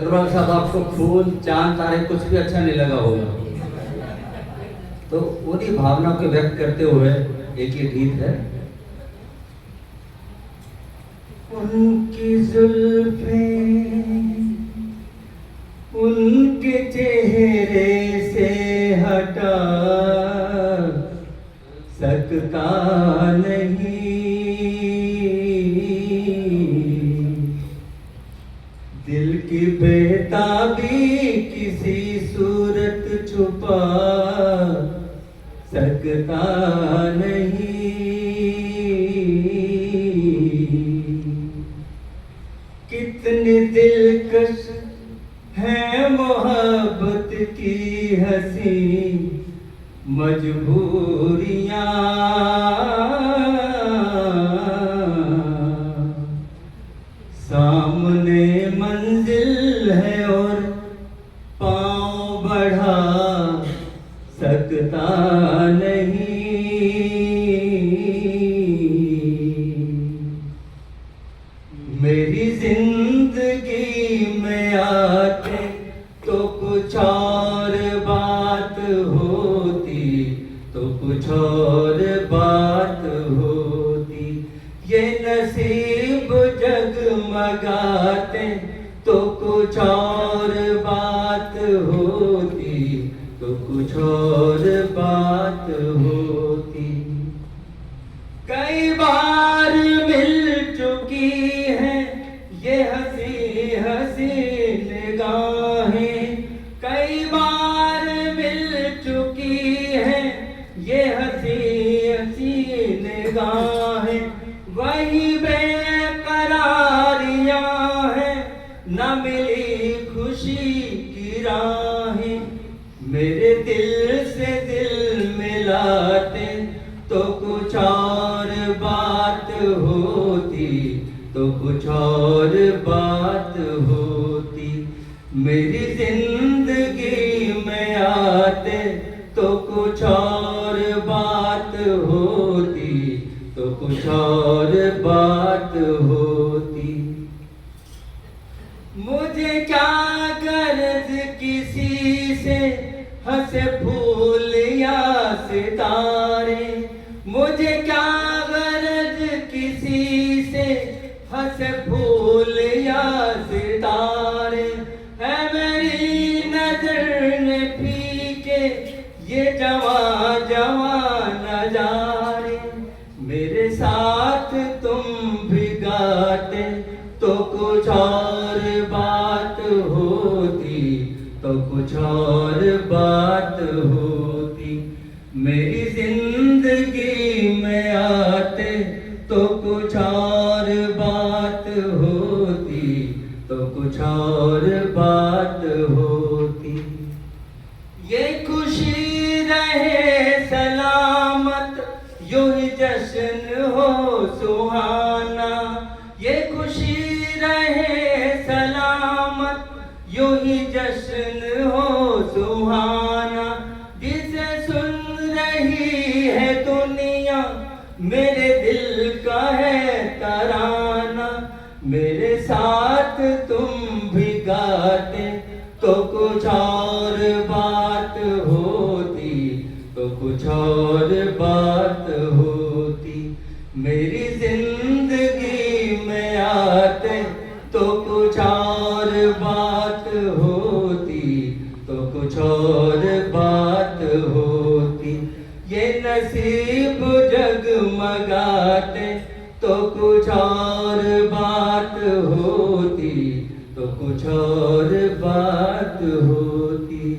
अग्रवाल साहब, आपको फूल, चांद, तारे कुछ भी अच्छा नहीं लगा होगा, तो उन्हीं भावनाओं को व्यक्त करते हुए एक ये गीत है। उनकी जुल्फें उनके चेहरे से हटा सकता नहीं, दिल की बेताबी किसी सूरत छुपा सकता नहीं। कितनी दिलकश है मोहब्बत की हंसी मजबूरियां, सामने मंजिल है और पांव बढ़ा सकता नहीं। मेरी जिंदगी में आते तो कुछ और बात होती, तो कुछ और बात होती। ये नसीब जगमगाते तो कुछ और बात होती, तो कुछ और बात होती। कई बार मिल चुकी है ये हंसी हंसी निगाहें, कई बार मिल चुकी है ये हंसी हंसी निगाहें। वही बेकरारियां हैं, न मिली खुशी की राहें। मेरे दिल से दिल मिलाते तो कुछ और बात होती, तो कुछ और बात होती। मेरी जिंदगी में आते तो कुछ और बात होती, तो कुछ और बात होती। मुझे क्या गर्ज किसी से हंसे फूल या सितारे, मुझे क्या गरज किसी से हंसे फूल या सितारे। है मेरी नजर ने फीके ये जवां जवां नजारे। मेरे साथ तुम भी गाते तो कुछ और बात होती, तो कुछ और बात होती। मेरी जिंदगी में आते तो कुछ और बात होती, तो कुछ और बात होती। ये खुशी रहे सलामत यूं ही जश्न हो सुहाना, ये खुशी रहे सलामत यूं ही जश्न हो सुहाना। जिसे सुन रही है दुनिया मेरे दिल का है तराना। मेरे साथ तुम भी गाते तो कुछ और बात होती, तो कुछ और बात होती। मेरी जिंदगी में आते तो कुछ और बात होती, तो कुछ और बात होती। ये नसीब जगमगाते तो कुछ और बात होती, तो कुछ और बात होती।